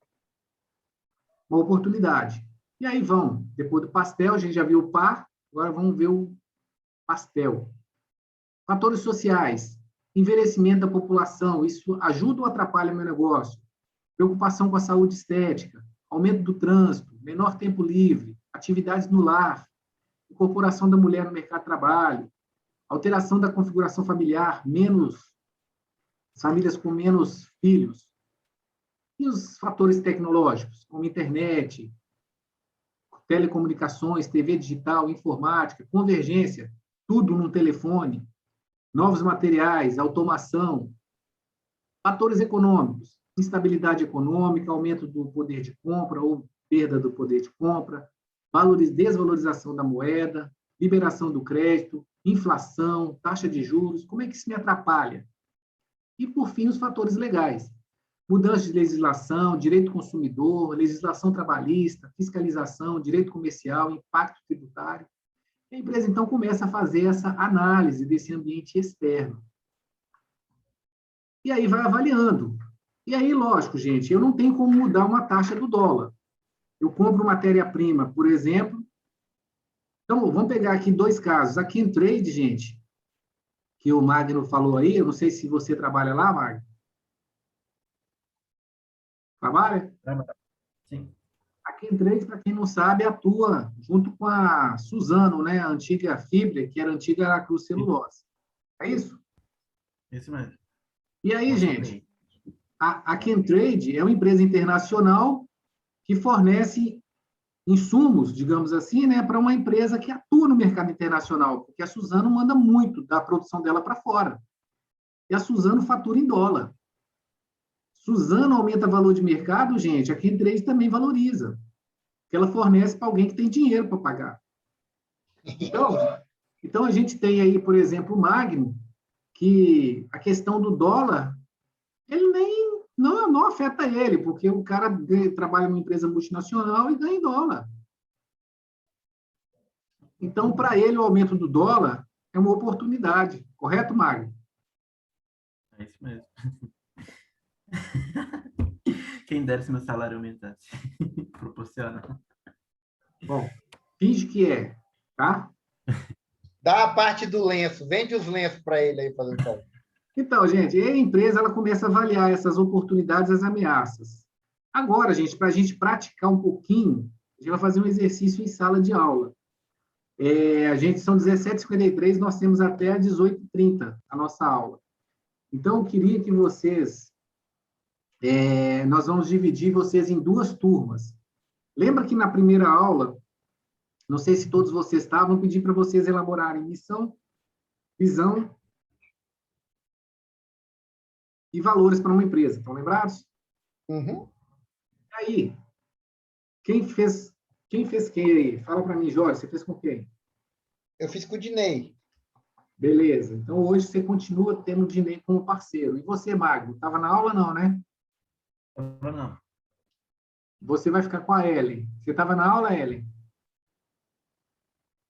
oportunidade. E aí vão, depois do pastel, a gente já viu o par, agora vamos ver o pastel. Fatores sociais, envelhecimento da população, isso ajuda ou atrapalha o meu negócio? Preocupação com a saúde estética, aumento do trânsito, menor tempo livre, atividades no lar, incorporação da mulher no mercado de trabalho, alteração da configuração familiar, famílias com menos filhos. E os fatores tecnológicos, como internet, telecomunicações, TV digital, informática, convergência, tudo num telefone, novos materiais, automação. Fatores econômicos, instabilidade econômica, aumento do poder de compra ou perda do poder de compra, desvalorização da moeda, liberação do crédito, inflação, taxa de juros, como é que isso me atrapalha? E, por fim, os fatores legais. Mudança de legislação, direito do consumidor, legislação trabalhista, fiscalização, direito comercial, impacto tributário. A empresa, então, começa a fazer essa análise desse ambiente externo. E aí vai avaliando. E aí, lógico, gente, eu não tenho como mudar uma taxa do dólar. Eu compro matéria-prima, por exemplo. Então, vamos pegar aqui 2 casos. A Chemtrade, gente, que o Magno falou aí, eu não sei se você trabalha lá, Magno. Trabalha? Sim. A Chemtrade, para quem não sabe, atua junto com a Suzano, né? A antiga Fibria, que era a antiga Aracruz Celulose. É isso? Isso mesmo. E aí, gente, a Chemtrade é uma empresa internacional que fornece insumos, digamos assim, né, para uma empresa que atua no mercado internacional, porque a Suzano manda muito da produção dela para fora. E a Suzano fatura em dólar. Suzano aumenta o valor de mercado, gente, a Chemtrade também valoriza, porque ela fornece para alguém que tem dinheiro para pagar. Então, a gente tem aí, por exemplo, o Magno, que a questão do dólar, ele não afeta ele, porque o cara trabalha numa empresa multinacional e ganha em dólar. Então, para ele, o aumento do dólar é uma oportunidade. Correto, Magno? É isso mesmo. Quem dera se meu salário aumentasse. Proporciona. Bom, finge que é, tá? Dá a parte do lenço. Vende os lenços para ele aí, fazendo favor. Então, gente, a empresa ela começa a avaliar essas oportunidades e as ameaças. Agora, gente, para a gente praticar um pouquinho, a gente vai fazer um exercício em sala de aula. A gente são 17h53, nós temos até às 18h30 a nossa aula. Então, eu queria que vocês... nós vamos dividir vocês em 2 turmas. Lembra que na primeira aula, não sei se todos vocês estavam, pedi para vocês elaborarem missão, visão e valores para uma empresa. Estão lembrados? Uhum. Aí, quem fez quem aí? Fala para mim, Jorge, você fez com quem? Eu fiz com o Dinei. Beleza. Então, hoje você continua tendo o Dinei como parceiro. E você, Magno? Estava na aula, não, né? Não. Você vai ficar com a Ellen. Você estava na aula, Ellen?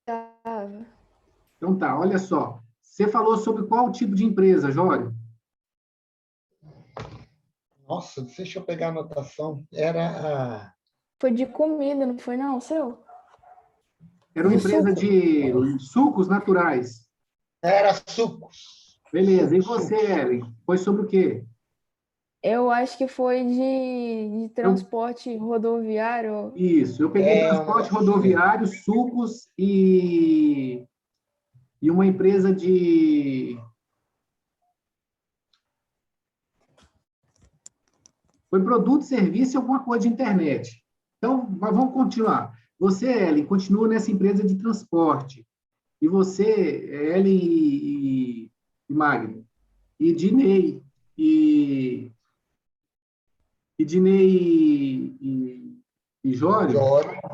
Tava. Então tá, olha só. Você falou sobre qual tipo de empresa, Jório? Nossa, deixa eu pegar a anotação. Era Foi de comida, não foi não, seu? Era uma De empresa suco? de sucos naturais. Era sucos. Beleza. E Sucos, você, sucos. Ellen? Foi sobre o quê? Eu acho que foi de transporte rodoviário. Isso. Eu peguei transporte rodoviário, sucos e uma empresa de... Foi produto, serviço e alguma coisa de internet. Então, mas vamos continuar. Você, Ellen, continua nessa empresa de transporte. E você, Ellen e Magno. E Dinei e Jório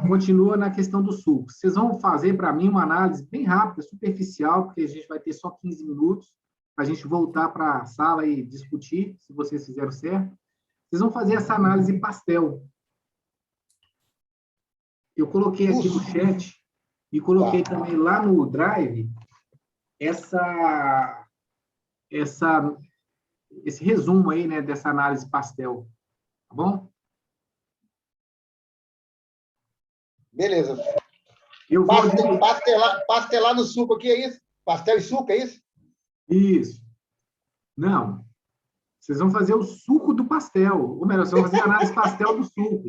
continua na questão do suco. Vocês vão fazer para mim uma análise bem rápida, superficial, porque a gente vai ter só 15 minutos para a gente voltar para a sala e discutir, se vocês fizeram certo. Vocês vão fazer essa análise pastel. Eu coloquei aqui no chat e coloquei também lá no Drive esse resumo aí, né, dessa análise pastel. Tá bom? Beleza. Eu vou... Pastelar no suco aqui, é isso? Pastel e suco, é isso? Isso. Não. Vocês vão fazer o suco do pastel. Ou melhor, vocês vão fazer a análise pastel do suco.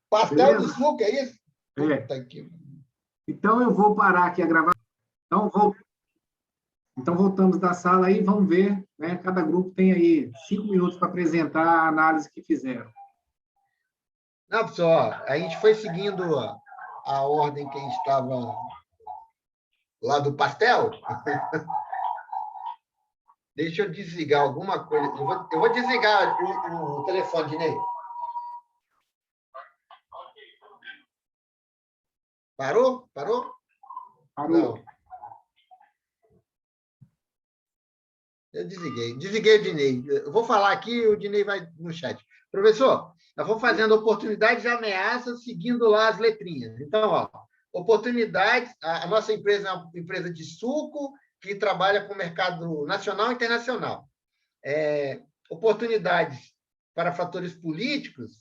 Pastel Beleza? do suco, é isso? É. Então, eu vou parar aqui a gravar. Então, voltamos da sala aí, vamos ver, né? Cada grupo tem aí 5 minutos para apresentar a análise que fizeram. Não, pessoal, a gente foi seguindo a ordem que a gente estava lá do pastel. Deixa eu desligar alguma coisa. Eu vou desligar o telefone de Ney. Parou? Parou? Parou. Não. Eu desliguei. Desliguei o Dinei. Eu vou falar aqui, o Dinei vai no chat. Professor, nós vamos fazendo oportunidades e ameaças, seguindo lá as letrinhas. Então, ó, oportunidades, a nossa empresa é uma empresa de suco, que trabalha com o mercado nacional e internacional. Oportunidades para fatores políticos,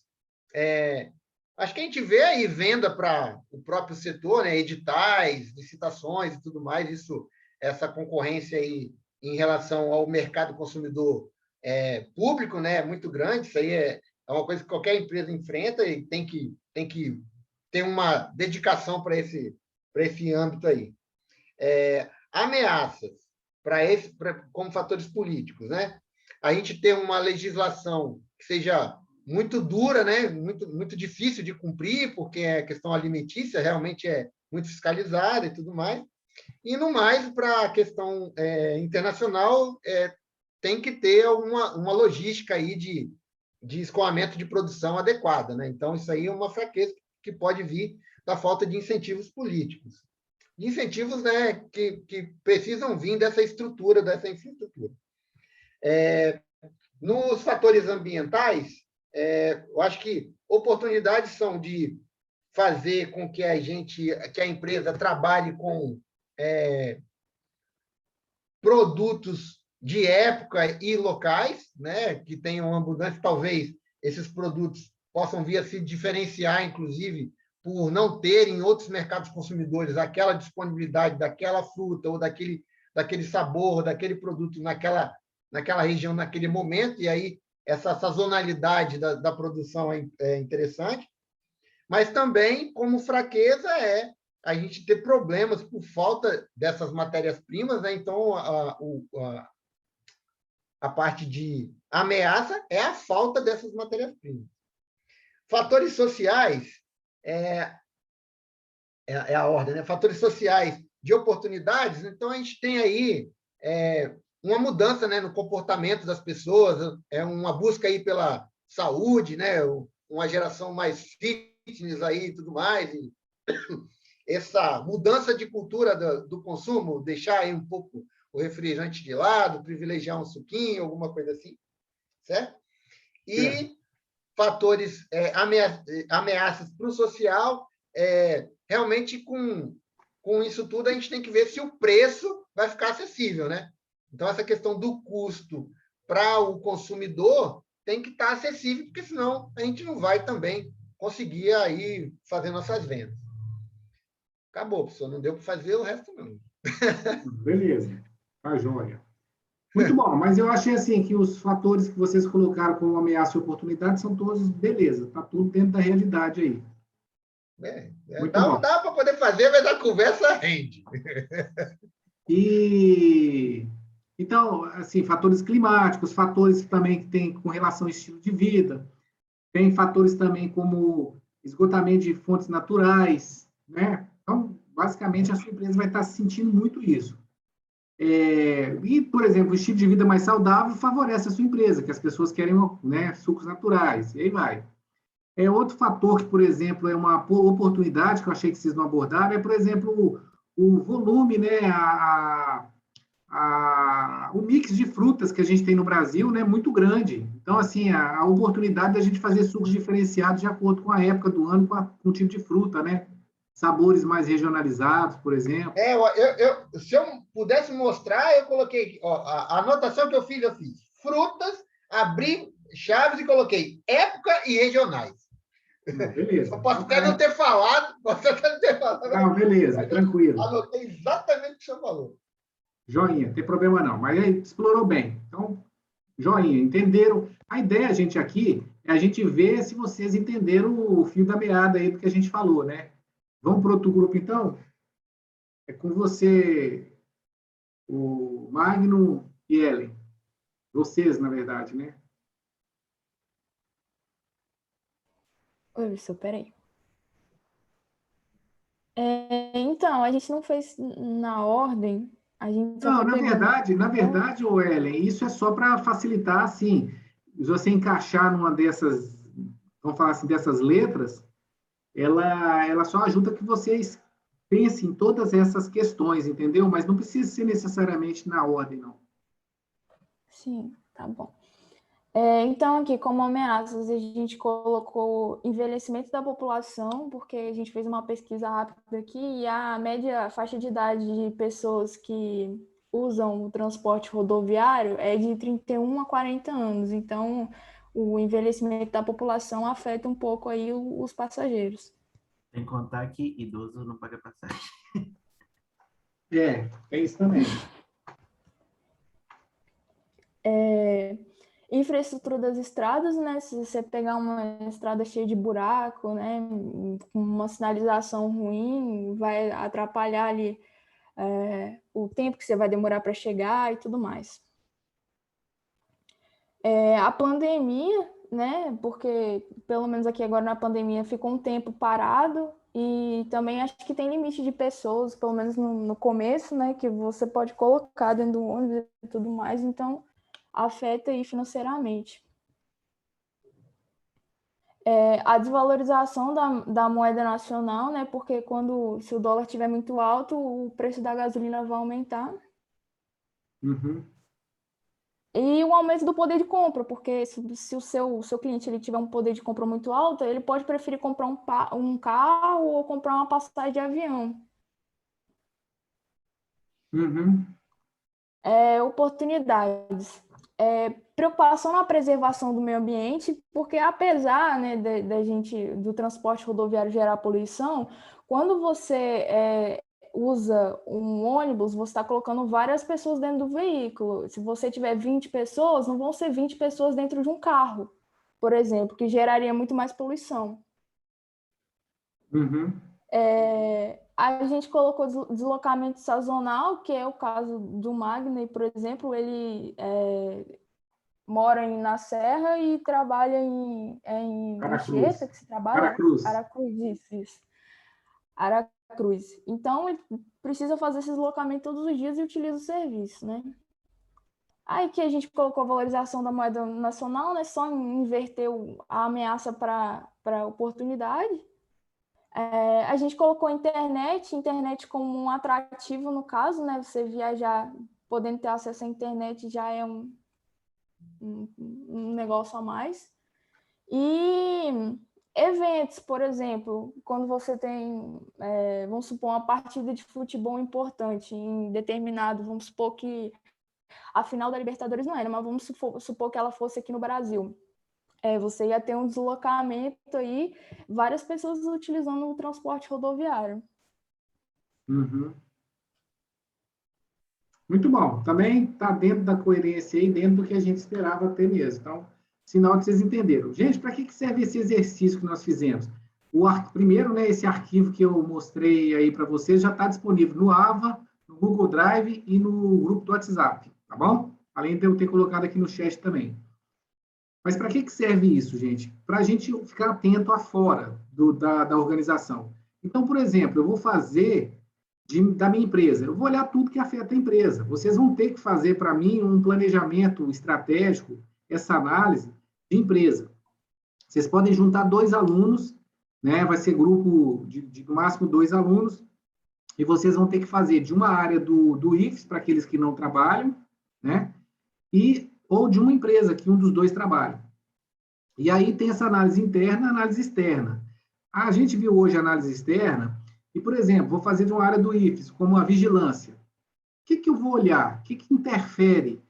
acho que a gente vê aí venda para o próprio setor, né, editais, licitações e tudo mais, essa concorrência aí em relação ao mercado consumidor público, né, é muito grande. Isso aí é uma coisa que qualquer empresa enfrenta e tem que ter uma dedicação para esse âmbito aí. Ameaças como fatores políticos, né? A gente tem uma legislação que seja muito dura, né? Muito difícil de cumprir, porque a questão alimentícia realmente é muito fiscalizada e tudo mais. E, no mais, para a questão internacional, tem que ter uma logística aí de escoamento de produção adequada, né? Então, isso aí é uma fraqueza que pode vir da falta de incentivos políticos. Incentivos, né, que precisam vir dessa estrutura, dessa infraestrutura. Nos fatores ambientais, eu acho que oportunidades são de fazer com que a empresa trabalhe com produtos de época e locais, né, que tenham abundância. Talvez esses produtos possam vir a se diferenciar, inclusive, por não terem em outros mercados consumidores aquela disponibilidade daquela fruta ou daquele sabor, daquele produto naquela região, naquele momento, e aí essa sazonalidade da produção é interessante. Mas também, como fraqueza, a gente ter problemas por falta dessas matérias-primas, né? Então, a parte de ameaça é a falta dessas matérias-primas. Fatores sociais é a ordem, né? Fatores sociais de oportunidades. Então, a gente tem aí uma mudança, né, no comportamento das pessoas, uma busca aí pela saúde, né? Uma geração mais fitness aí e tudo mais. E essa mudança de cultura do consumo, deixar aí um pouco o refrigerante de lado, privilegiar um suquinho, alguma coisa assim, certo? E fatores, ameaças para o social, realmente com isso tudo a gente tem que ver se o preço vai ficar acessível, né? Então, essa questão do custo para o consumidor tem que estar acessível, porque senão a gente não vai também conseguir aí fazer nossas vendas. Acabou, professor. Não deu para fazer o resto, não. Beleza. Tá joia. Muito bom, mas eu achei assim que os fatores que vocês colocaram como ameaça e oportunidade são todos beleza, tá tudo dentro da realidade aí. Muito bom. Dá para poder fazer, mas a conversa rende. E então, assim, fatores climáticos, fatores também que tem com relação ao estilo de vida, tem fatores também como esgotamento de fontes naturais, né? Então, basicamente, a sua empresa vai estar sentindo muito isso. E, por exemplo, o estilo de vida mais saudável favorece a sua empresa, que as pessoas querem, né, sucos naturais, e aí vai. Outro fator que, por exemplo, é uma oportunidade que eu achei que vocês não abordaram, por exemplo, o volume, né, o mix de frutas que a gente tem no Brasil, né, muito grande. Então, assim, a oportunidade da gente fazer sucos diferenciados de acordo com a época do ano, com o tipo de fruta, né? Sabores mais regionalizados, por exemplo. Se eu pudesse mostrar, eu coloquei, ó, a anotação que eu fiz frutas, abri chaves e coloquei época e regionais. Beleza. Eu posso até não ter falado, Não, beleza, tranquilo. Anotei exatamente o que o senhor falou. Joinha, não tem problema não, mas aí explorou bem. Então, joinha, entenderam? A ideia, gente, aqui é a gente ver se vocês entenderam o fio da meada aí do que a gente falou, né? Vamos para outro grupo, então? É com você, o Magno e Ellen. Vocês, na verdade, né? Oi, professor, peraí. Então, a gente não fez na ordem, a gente só Não, foi pegando. na verdade, ô Ellen, isso é só para facilitar, assim, se você encaixar numa dessas, vamos falar assim, dessas letras, ela só ajuda que vocês pensem em todas essas questões, entendeu? Mas não precisa ser necessariamente na ordem, não. Sim, tá bom. Então, aqui, como ameaças, a gente colocou envelhecimento da população, porque a gente fez uma pesquisa rápida aqui e a média faixa de idade de pessoas que usam o transporte rodoviário é de 31 a 40 anos. Então, o envelhecimento da população afeta um pouco aí os passageiros. Sem contar que idoso não paga passagem. Tem isso também. Infraestrutura das estradas, né? Se você pegar uma estrada cheia de buraco, né? Com uma sinalização ruim, vai atrapalhar ali o tempo que você vai demorar para chegar e tudo mais. A pandemia, né? Porque pelo menos aqui agora na pandemia ficou um tempo parado e também acho que tem limite de pessoas, pelo menos no começo, né? Que você pode colocar dentro do ônibus e tudo mais, então afeta aí financeiramente. A desvalorização da moeda nacional, né? Porque se o dólar estiver muito alto, o preço da gasolina vai aumentar. Uhum. E o aumento do poder de compra, porque se o seu cliente ele tiver um poder de compra muito alto, ele pode preferir comprar um carro ou comprar uma passagem de avião. Uhum. Oportunidades. Preocupação na preservação do meio ambiente, porque apesar, né, do transporte rodoviário gerar poluição, quando você usa um ônibus, você está colocando várias pessoas dentro do veículo. Se você tiver 20 pessoas, não vão ser 20 pessoas dentro de um carro, por exemplo, que geraria muito mais poluição. Uhum. a gente colocou deslocamento sazonal, que é o caso do Magno, por exemplo, ele mora na Serra e trabalha em Anchieta, que se trabalha... Aracruz. Aracruz, isso. Aracruz. Então, ele precisa fazer esse deslocamento todos os dias e utiliza o serviço, né? Aí que a gente colocou a valorização da moeda nacional, né? Só inverter a ameaça para a oportunidade. A gente colocou a internet como um atrativo no caso, né? Você viajar podendo ter acesso à internet já é um negócio a mais. E eventos, por exemplo, quando você tem, vamos supor, uma partida de futebol importante em determinado, vamos supor que a final da Libertadores não era, mas vamos supor que ela fosse aqui no Brasil. Você ia ter um deslocamento aí, várias pessoas utilizando o transporte rodoviário. Uhum. Muito bom. Também está dentro da coerência aí, dentro do que a gente esperava ter mesmo. Então, sinal que vocês entenderam. Gente, para que serve esse exercício que nós fizemos? Primeiro, né, esse arquivo que eu mostrei aí para vocês já está disponível no AVA, no Google Drive e no grupo do WhatsApp, tá bom? Além de eu ter colocado aqui no chat também. Mas para que serve isso, gente? Para a gente ficar atento afora da organização. Então, por exemplo, eu vou fazer da minha empresa, eu vou olhar tudo que afeta a empresa. Vocês vão ter que fazer para mim um planejamento estratégico, essa análise de empresa. Vocês podem juntar 2 alunos, né? Vai ser grupo de no máximo 2 alunos, e vocês vão ter que fazer de uma área do IFES, para aqueles que não trabalham, né? Ou de uma empresa, que um dos 2 trabalha. E aí tem essa análise interna e análise externa. A gente viu hoje a análise externa, e, por exemplo, vou fazer de uma área do IFES, como a vigilância. O que eu vou olhar? O que interfere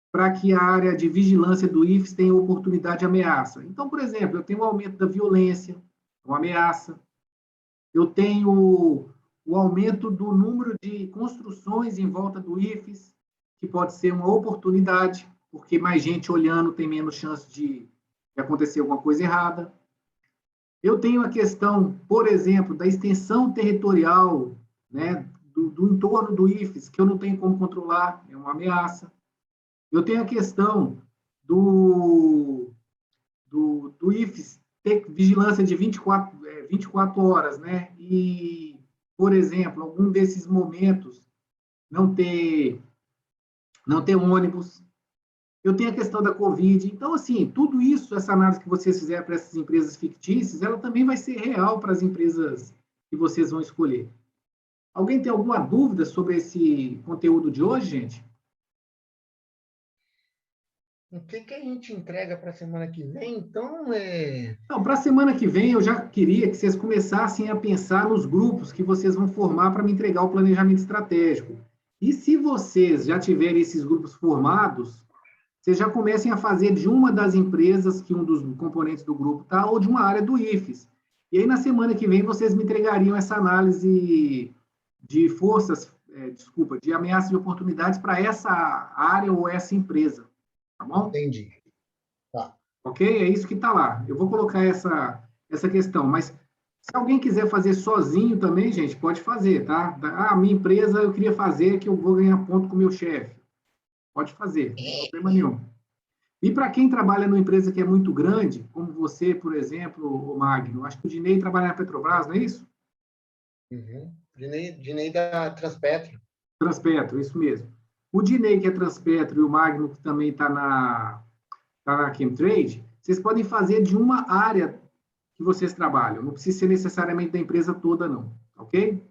para que a área de vigilância do IFES tenha oportunidade de ameaça? Então, por exemplo, eu tenho o aumento da violência, uma ameaça. Eu tenho o aumento do número de construções em volta do IFES, que pode ser uma oportunidade, porque mais gente olhando tem menos chance de acontecer alguma coisa errada. Eu tenho a questão, por exemplo, da extensão territorial, né, do entorno do IFES, que eu não tenho como controlar, é uma ameaça. Eu tenho a questão do IFES ter vigilância de 24 horas, né? E, por exemplo, algum desses momentos não ter ônibus. Eu tenho a questão da Covid. Então, assim, tudo isso, essa análise que vocês fizeram para essas empresas fictícias, ela também vai ser real para as empresas que vocês vão escolher. Alguém tem alguma dúvida sobre esse conteúdo de hoje, gente? O que a gente entrega para a semana que vem, então, Não, para a semana que vem, eu já queria que vocês começassem a pensar nos grupos que vocês vão formar para me entregar o planejamento estratégico. E se vocês já tiverem esses grupos formados, vocês já comecem a fazer de uma das empresas que um dos componentes do grupo está, ou de uma área do IFES. E aí, na semana que vem, vocês me entregariam essa análise de de ameaças de oportunidades para essa área ou essa empresa. Tá bom? Entendi. Tá. Ok? É isso que está lá. Eu vou colocar essa questão, mas se alguém quiser fazer sozinho também, gente, pode fazer, tá? A minha empresa eu queria fazer que eu vou ganhar ponto com o meu chefe. Pode fazer, não tem problema nenhum. E para quem trabalha numa empresa que é muito grande, como você, por exemplo, o Magno, acho que o Dinei trabalha na Petrobras, não é isso? Uhum. Dinei da Transpetro. Transpetro, isso mesmo. O Dinei, que é Transpetro, e o Magno, que também está na Chemtrade, vocês podem fazer de uma área que vocês trabalham. Não precisa ser necessariamente da empresa toda, não. Ok?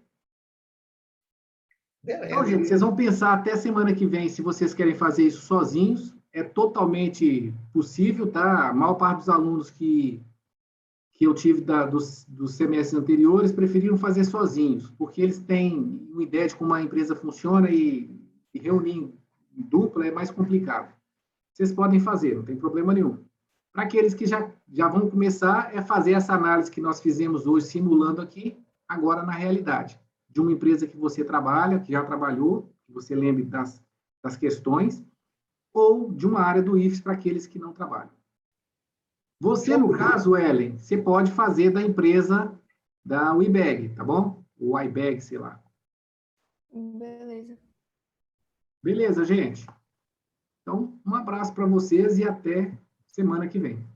Beleza. Então, gente, vocês vão pensar até semana que vem se vocês querem fazer isso sozinhos. É totalmente possível, tá? A maior parte dos alunos que eu tive dos semestres anteriores preferiram fazer sozinhos, porque eles têm uma ideia de como a empresa funciona e reunir em dupla é mais complicado. Vocês podem fazer, não tem problema nenhum. Para aqueles que já vão começar, é fazer essa análise que nós fizemos hoje, simulando aqui, agora na realidade. De uma empresa que você trabalha, que já trabalhou, que você lembre das questões, ou de uma área do IFES para aqueles que não trabalham. Você, no caso, Ellen, você pode fazer da empresa da WeBag, tá bom? ou IBAG, sei lá. Beleza. Beleza, gente? Então, um abraço para vocês e até semana que vem.